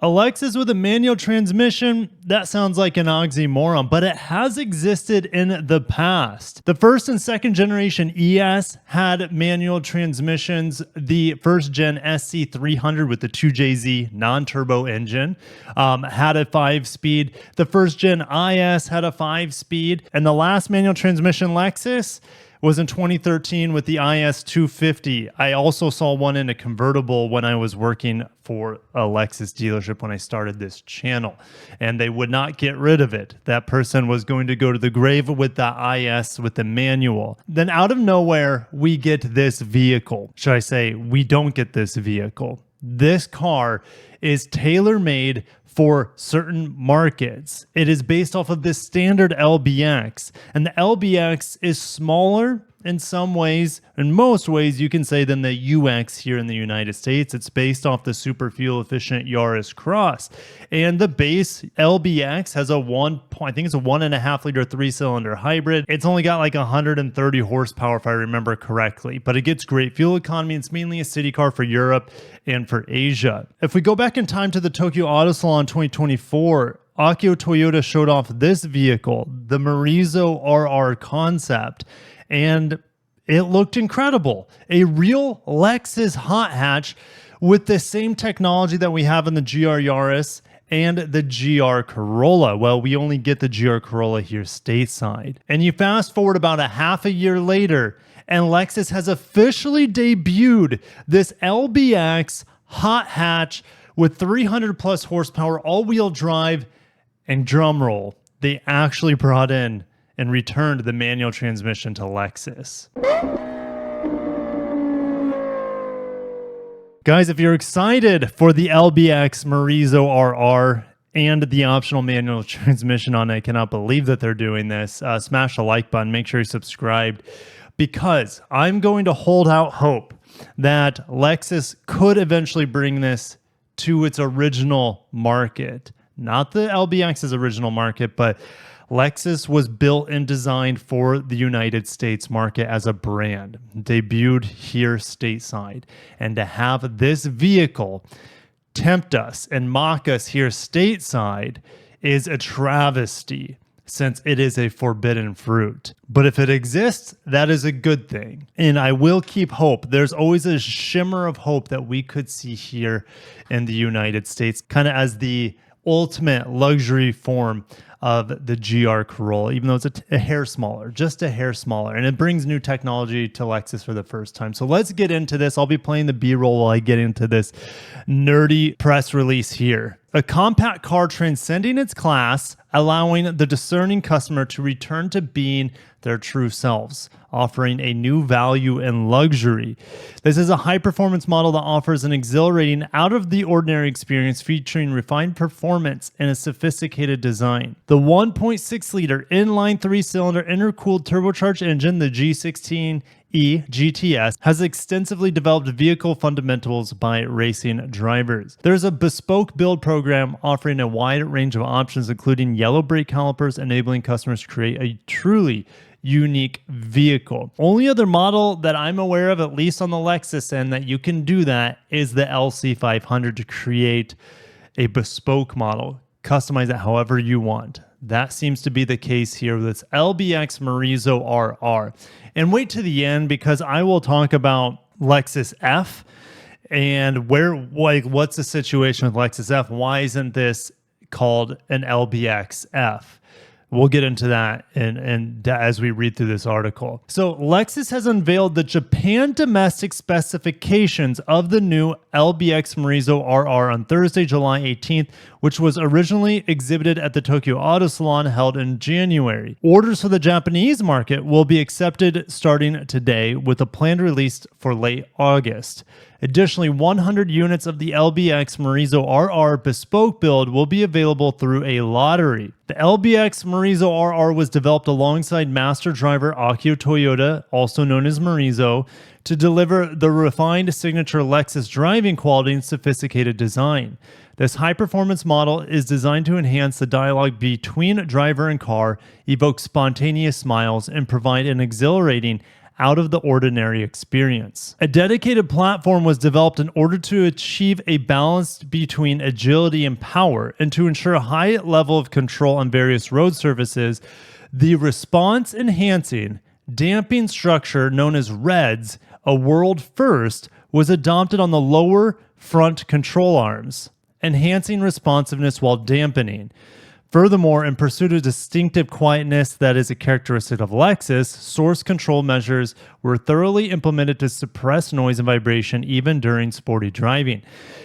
A Lexus with a manual transmission, that sounds like an oxymoron, but it has existed in the past. The first and second generation ES had manual transmissions. The first gen SC300 with the 2JZ non-turbo engine had a 5-speed. The first gen IS had a 5-speed. And the last manual transmission Lexus was in 2013 with the IS 250. I also saw one in a convertible when I was working for a Lexus dealership when I started this channel, and they would not get rid of it. That person was going to go to the grave with the IS with the manual. Then out of nowhere, we get this vehicle. Should I say we don't get this vehicle? This car is tailor-made for certain markets. It is based off of this standard LBX, and the LBX is smaller in some ways. In most ways, you can say, than the UX here in the United States. It's based off the super fuel efficient Yaris Cross, and the base LBX has a I think it's a 1.5 liter 3-cylinder hybrid. It's only got like 130 horsepower if I remember correctly, but it gets great fuel economy. It's mainly a city car for Europe and for Asia. If we go back in time to the Tokyo Auto Salon 2024, Akio Toyota showed off this vehicle, the MORIZO RR concept, and it looked incredible. A real Lexus hot hatch with the same technology that we have in the GR Yaris and the GR Corolla. Well, we only get the GR Corolla here stateside. And you fast forward about a half a year later, and Lexus has officially debuted this LBX hot hatch with 300 plus horsepower, all-wheel drive, and drum roll, they actually brought in and returned the manual transmission to Lexus. Guys, if you're excited for the LBX MORIZO RR and the optional manual transmission on it, I cannot believe that they're doing this. Smash the like button, make sure you're subscribed, because I'm going to hold out hope that Lexus could eventually bring this to its original market. Not the LBX's original market, but Lexus was built and designed for the United States market as a brand, debuted here stateside. And to have this vehicle tempt us and mock us here stateside is a travesty, since it is a forbidden fruit. But if it exists, that is a good thing. And I will keep hope. There's always a shimmer of hope that we could see here in the United States, kind of as the ultimate luxury form of the GR Corolla, even though it's a hair smaller, just a hair smaller. And it brings new technology to Lexus for the first time. So let's get into this. I'll be playing the B-roll while I get into this nerdy press release here. A compact car transcending its class, allowing the discerning customer to return to being their true selves, offering a new value and luxury. This is a high-performance model that offers an exhilarating, out-of-the-ordinary experience featuring refined performance and a sophisticated design. The 1.6-liter inline 3-cylinder intercooled turbocharged engine, the G16E GTS, has extensively developed vehicle fundamentals by racing drivers. There's a bespoke build program offering a wide range of options, including yellow brake calipers, enabling customers to create a truly unique vehicle. Only other model that I'm aware of, at least on the Lexus end, that you can do that is the LC500 to create a bespoke model. Customize it however you want. That seems to be the case here with this LBX MORIZO RR. And wait to the end, because I will talk about Lexus F and what's the situation with Lexus F? Why isn't this called an LBX F? We'll get into that and as we read through this article. So Lexus has unveiled the Japan domestic specifications of the new LBX MORIZO RR on Thursday, July 18th, which was originally exhibited at the Tokyo Auto Salon held in January. Orders for the Japanese market will be accepted starting today, with a planned release for late August. Additionally, 100 units of the LBX MORIZO RR bespoke build will be available through a lottery. The LBX MORIZO RR was developed alongside master driver Akio Toyota, also known as MORIZO, to deliver the refined signature Lexus driving quality and sophisticated design. This high-performance model is designed to enhance the dialogue between driver and car, evoke spontaneous smiles, and provide an exhilarating, out of the ordinary experience. A dedicated platform was developed in order to achieve a balance between agility and power, and to ensure a high level of control on various road surfaces. The response enhancing damping structure known as REDS, a world first, was adopted on the lower front control arms, enhancing responsiveness while dampening. Furthermore, in pursuit of distinctive quietness that is a characteristic of Lexus, source control measures were thoroughly implemented to suppress noise and vibration even during sporty driving.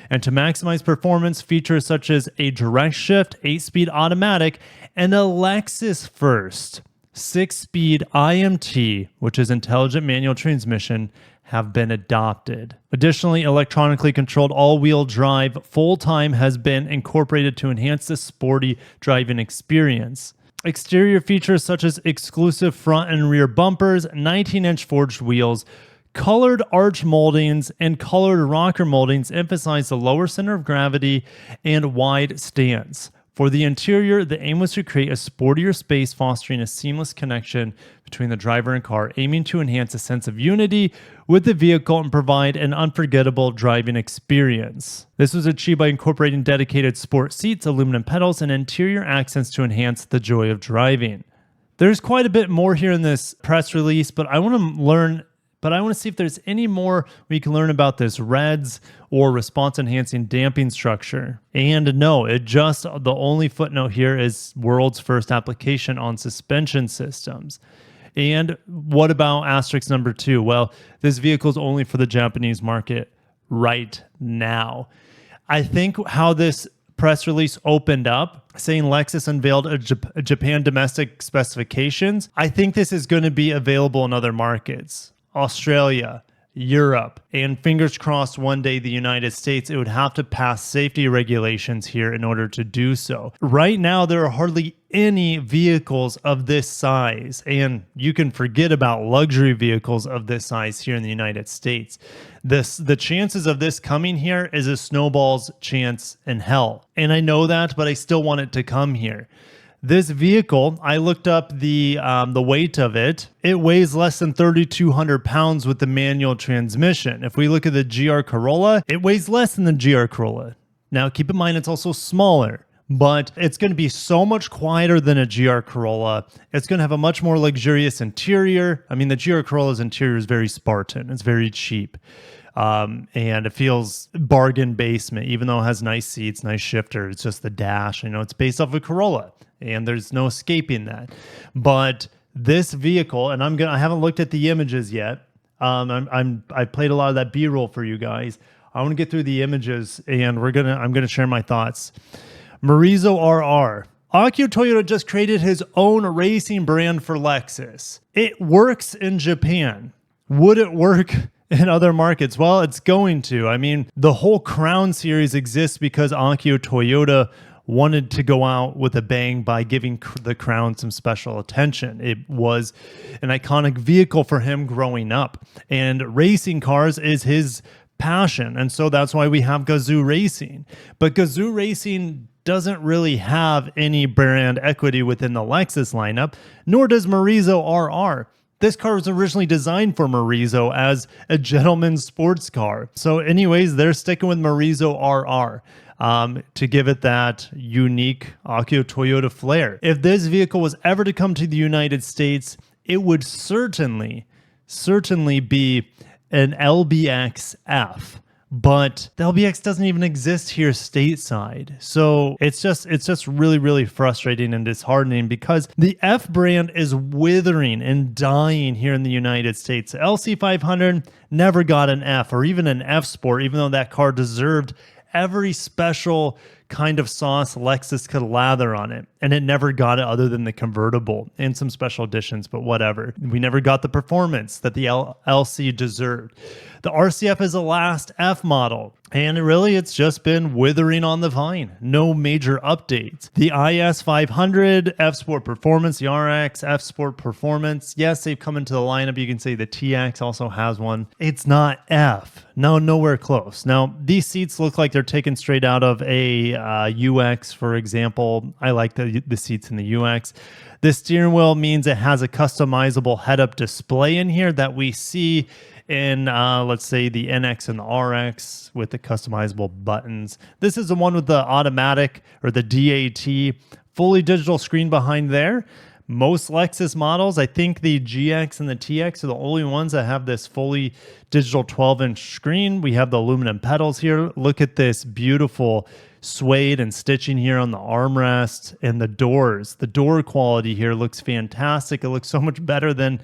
And to maximize performance, features such as a direct shift, 8-speed automatic, and a Lexus first 6-speed IMT, which is intelligent manual transmission, have been adopted. Additionally, electronically controlled all-wheel drive full-time has been incorporated to enhance the sporty driving experience. Exterior features such as exclusive front and rear bumpers, 19-inch forged wheels, colored arch moldings, and colored rocker moldings emphasize the lower center of gravity and wide stance. For the interior, the aim was to create a sportier space, fostering a seamless connection between the driver and car, aiming to enhance a sense of unity with the vehicle and provide an unforgettable driving experience. This was achieved by incorporating dedicated sport seats, aluminum pedals, and interior accents to enhance the joy of driving. There's quite a bit more here in this press release, but I want to see if there's any more we can learn about this REDS or response enhancing damping structure. And no, the only footnote here is world's first application on suspension systems. And what about asterisk number 2? Well, this vehicle is only for the Japanese market right now. I think how this press release opened up, saying Lexus unveiled a Japan domestic specifications. I think this is going to be available in other markets. Australia, Europe, and fingers crossed one day the United States. It would have to pass safety regulations here in order to do so. Right now, there are hardly any vehicles of this size, and you can forget about luxury vehicles of this size here in the United States. The chances of this coming here is a snowball's chance in hell. And I know that, but I still want it to come here. This vehicle, I looked up the weight of it. It weighs less than 3,200 pounds with the manual transmission. If we look at the GR Corolla, it weighs less than the GR Corolla. Now, keep in mind, it's also smaller, but it's going to be so much quieter than a GR Corolla. It's going to have a much more luxurious interior. I mean, the GR Corolla's interior is very Spartan. It's very cheap. And it feels bargain basement, even though it has nice seats, nice shifter. It's just the dash. It's based off a Corolla, and there's no escaping that. But this vehicle, and I haven't looked at the images yet. I played a lot of that B-roll for you guys. I want to get through the images, and I'm gonna share my thoughts. MORIZO RR. Akio Toyoda just created his own racing brand for Lexus. It works in Japan. Would it work in other markets? Well, it's going to. I mean, the whole Crown series exists because Akio Toyoda wanted to go out with a bang by giving the Crown some special attention. It was an iconic vehicle for him growing up, and racing cars is his passion. And so that's why we have Gazoo Racing. But Gazoo Racing doesn't really have any brand equity within the Lexus lineup, nor does MORIZO RR. This car was originally designed for MORIZO as a gentleman's sports car. So anyways, they're sticking with MORIZO RR to give it that unique Akio Toyoda flair. If this vehicle was ever to come to the United States, it would certainly be an LBX-F. But the LBX doesn't even exist here stateside. So it's just really, really frustrating and disheartening because the F brand is withering and dying here in the United States. LC500 never got an F or even an F Sport, even though that car deserved every special kind of sauce Lexus could lather on it. And it never got it other than the convertible and some special editions, but whatever. We never got the performance that the LC deserved. The RCF is the last F model, and really it's just been withering on the vine. No major updates. The IS500, F Sport Performance, the RX, F Sport Performance. Yes, they've come into the lineup. You can say the TX also has one. It's not F. No, nowhere close. Now, these seats look like they're taken straight out of a UX, for example. I like the seats in the UX. The steering wheel means it has a customizable head-up display in here that we see in, let's say, the NX and the RX with the customizable buttons. This is the one with the automatic or the DAT fully digital screen behind there. Most Lexus models, I think the GX and the TX are the only ones that have this fully digital 12-inch screen. We have the aluminum pedals here. Look at this beautiful suede and stitching here on the armrest and the doors. The door quality here looks fantastic. It looks so much better than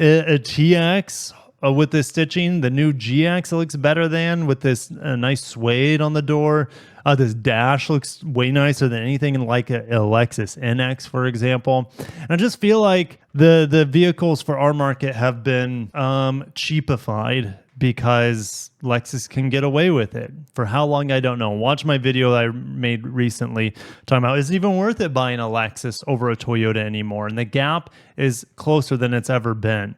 a TX with this stitching. The new GX it looks better than with this nice suede on the door. This dash looks way nicer than anything in like a Lexus NX, for example. And I just feel like the vehicles for our market have been cheapified because Lexus can get away with it. For how long, I don't know. Watch my video that I made recently talking about, is it even worth it buying a Lexus over a Toyota anymore? And the gap is closer than it's ever been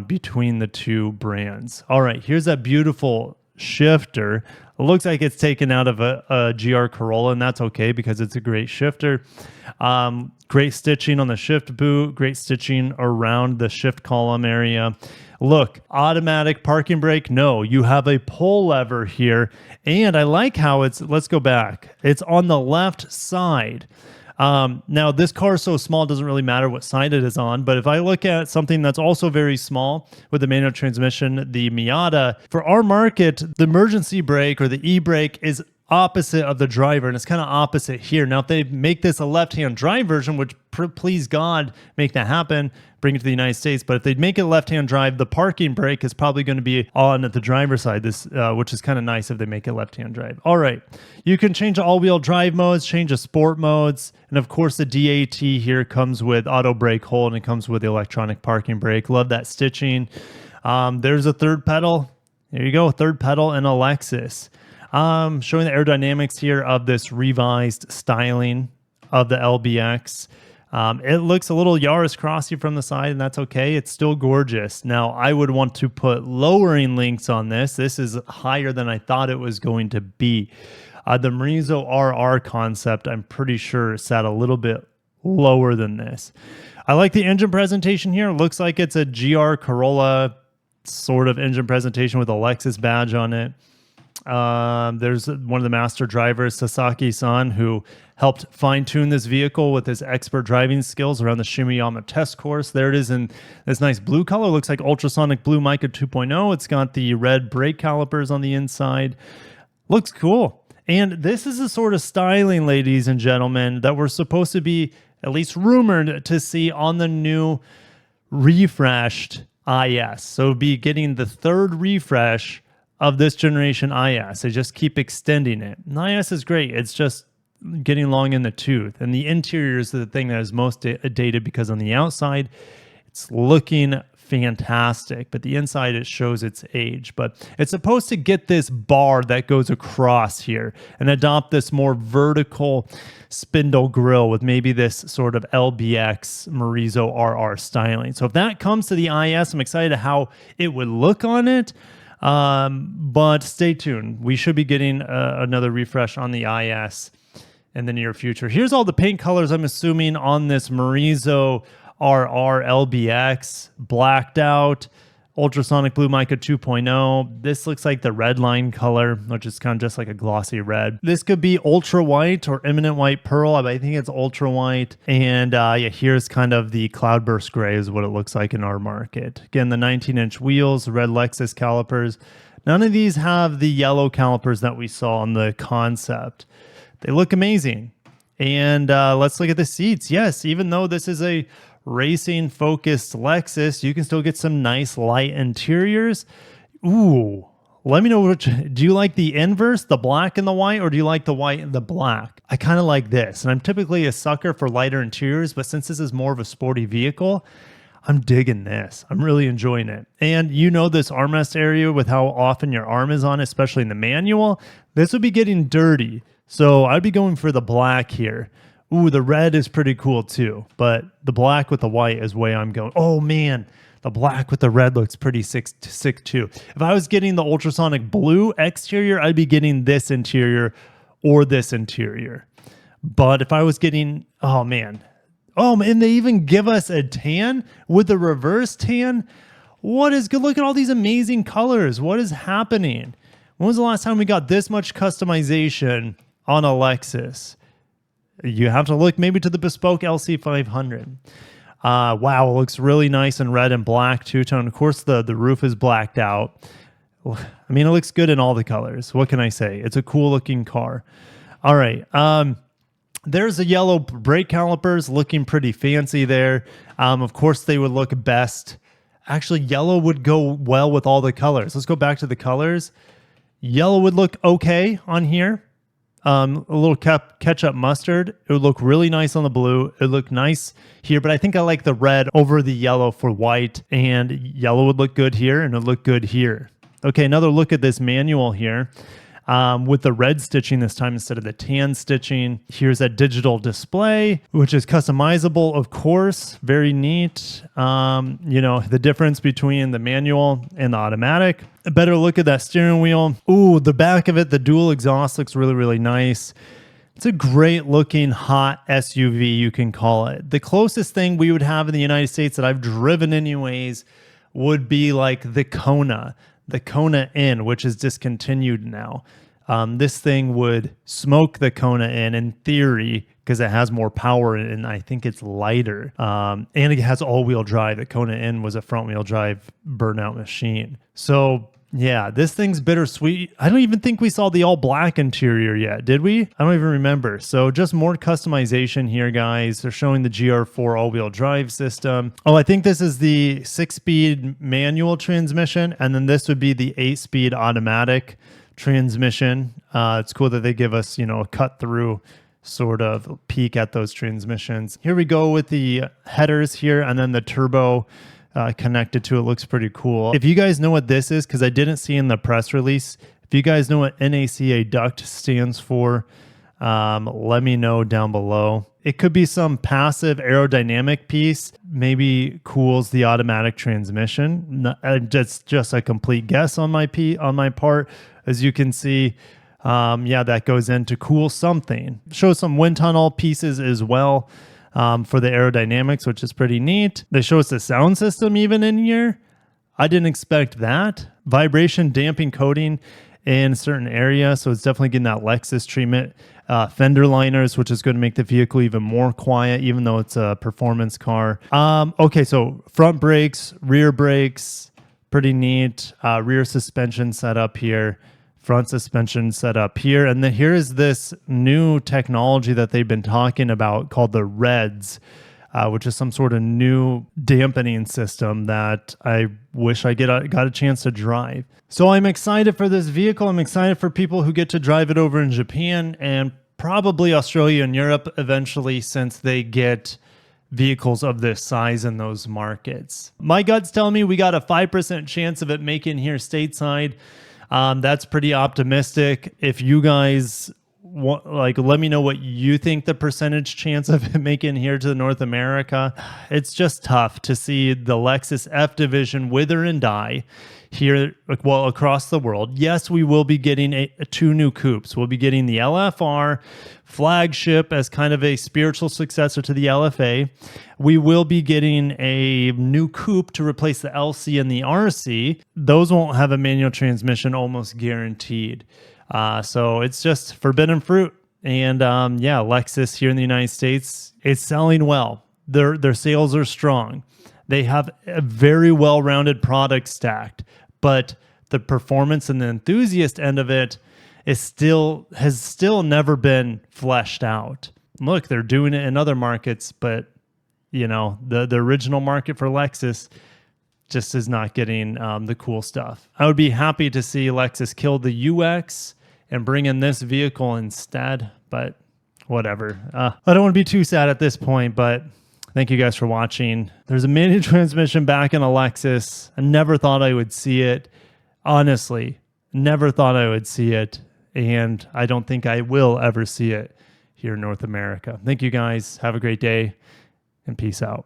between the two brands. All right, here's that beautiful shifter. It looks like it's taken out of a GR Corolla, and that's okay because it's a great shifter. Great stitching on the shift boot, great stitching around the shift column area. Look, automatic parking brake. No, you have a pull lever here. And I like how let's go back. It's on the left side. Now, this car is so small, it doesn't really matter what side it is on. But if I look at something that's also very small with the manual transmission, the Miata, for our market, the emergency brake or the e-brake is opposite of the driver, and it's kind of opposite here. Now, if they make this a left-hand drive version, which please God, make that happen, bring it to the United States. But if they make it left-hand drive, the parking brake is probably going to be on at the driver's side, which is kind of nice if they make it left-hand drive. All right, you can change the all-wheel drive modes, change the sport modes, and of course the DAT here comes with auto brake hold, and it comes with the electronic parking brake. Love that stitching. There's a third pedal. There you go, third pedal in a Lexus. Showing the aerodynamics here of this revised styling of the LBX. It looks a little Yaris Crossy from the side, and that's okay. It's still gorgeous. Now, I would want to put lowering links on this. This is higher than I thought it was going to be. The MORIZO RR concept, I'm pretty sure, sat a little bit lower than this. I like the engine presentation here. It looks like it's a GR Corolla sort of engine presentation with a Lexus badge on it. There's one of the master drivers, Sasaki-san, who helped fine-tune this vehicle with his expert driving skills around the Shimiyama test course. There it is in this nice blue color. Looks like ultrasonic blue mica 2.0. It's got the red brake calipers on the inside. Looks cool. And this is the sort of styling, ladies and gentlemen, that we're supposed to be at least rumored to see on the new refreshed IS. So be getting the third refresh of this generation IS. They just keep extending it. And IS is great. It's just getting long in the tooth. And the interior is the thing that is most dated because on the outside, it's looking fantastic. But the inside, it shows its age. But it's supposed to get this bar that goes across here and adopt this more vertical spindle grille with maybe this sort of LBX MORIZO RR styling. So if that comes to the IS, I'm excited how it would look on it. But stay tuned. We should be getting another refresh on the IS in the near future. Here's all the paint colors I'm assuming on this MORIZO RR LBX. Blacked out, ultrasonic blue mica 2.0. This looks like the red line color, which is kind of just like a glossy red. This could be ultra white or eminent white pearl. I think it's ultra white. And yeah, here's kind of the cloudburst gray is what it looks like in our market. Again, the 19-inch wheels, red Lexus calipers. None of these have the yellow calipers that we saw on the concept. They look amazing. And let's look at the seats. Yes, even though this is a racing focused Lexus, you can still get some nice light interiors. Ooh, let me know which. Do you like the inverse, the black and the white, or do you like the white and the black? I kind of like this, and I'm typically a sucker for lighter interiors, but since this is more of a sporty vehicle, I'm digging this. I'm really enjoying it. And you know this armrest area with how often your arm is on, especially in the manual, this would be getting dirty. So I'd be going for the black here. Ooh, the red is pretty cool too, but the black with the white is where I'm going. Oh man, the black with the red looks pretty sick too. If I was getting the ultrasonic blue exterior, I'd be getting this interior or this interior. But if I was getting, oh man, and they even give us a tan with the reverse tan. What is good? Look at all these amazing colors. What is happening? When was the last time we got this much customization on a Lexus? You have to look maybe to the bespoke LC500. Wow, it looks really nice in red and black two-tone. Of course, the roof is blacked out. I mean, it looks good in all the colors. What can I say? It's a cool-looking car. All right. There's the yellow brake calipers looking pretty fancy there. Of course, they would look best. Actually, yellow would go well with all the colors. Let's go back to the colors. Yellow would look okay on here. A little ketchup mustard. It would look really nice on the blue. It would look nice here, but I think I like the red over the yellow for white, and yellow would look good here and it would look good here. Okay, another look at this manual here. With the red stitching this time instead of the tan stitching. Here's a digital display, which is customizable, of course. Very neat. You know, the difference between the manual and the automatic. A better look at that steering wheel. Ooh, the back of it, the dual exhaust looks really, really nice. It's a great looking hot SUV, you can call it. The closest thing we would have in the United States that I've driven anyways would be like the Kona N, which is discontinued now. This thing would smoke the Kona N in theory because it has more power and I think it's lighter. And it has all-wheel drive. The Kona N was a front-wheel drive burnout machine. So yeah, this thing's bittersweet. I don't even think we saw the all-black interior yet, did we? I don't even remember. So just more customization here, guys. They're showing the GR4 all-wheel drive system. Oh, I think this is the 6-speed manual transmission, and then this would be the 8-speed automatic transmission. It's cool that they give us, you know, a cut-through sort of peek at those transmissions. Here we go with the headers here, and then the turbo connected to it. Looks pretty cool. If you guys know what this is, because I didn't see in the press release, if you guys know what NACA duct stands for, let me know down below. It could be some passive aerodynamic piece, maybe cools the automatic transmission. That's just a complete guess on my part. As you can see, yeah, that goes in to cool something. Shows some wind tunnel pieces as well. For the aerodynamics, which is pretty neat. They show us the sound system even in here. I didn't expect that. Vibration damping coating in certain areas, so it's definitely getting that Lexus treatment. Fender liners, which is going to make the vehicle even more quiet, even though it's a performance car. Okay, so front brakes, rear brakes, pretty neat. Rear suspension setup here. Front suspension set up here. And then here is this new technology that they've been talking about called the REDS, which is some sort of new dampening system that I wish I got a chance to drive. So I'm excited for this vehicle. I'm excited for people who get to drive it over in Japan and probably Australia and Europe eventually, since they get vehicles of this size in those markets. My gut's telling me we got a 5% chance of it making here stateside. That's pretty optimistic. If you guys want, like, let me know what you think the percentage chance of it making here to North America. It's just tough to see the Lexus F division wither and die here, well, across the world. Yes, we will be getting two new coupes. We'll be getting the LFR flagship as kind of a spiritual successor to the LFA. We will be getting a new coupe to replace the LC and the RC. Those won't have a manual transmission, almost guaranteed. So it's just forbidden fruit. And yeah, Lexus here in the United States, it's selling well. Their sales are strong. They have a very well-rounded product stacked, but the performance and the enthusiast end of it has still never been fleshed out. Look, they're doing it in other markets, but you know, the original market for Lexus just is not getting the cool stuff. I would be happy to see Lexus kill the UX and bring in this vehicle instead, but whatever. I don't want to be too sad at this point, but thank you guys for watching. There's a manual transmission back in a Lexus. I never thought I would see it. Honestly, never thought I would see it. And I don't think I will ever see it here in North America. Thank you guys. Have a great day and peace out.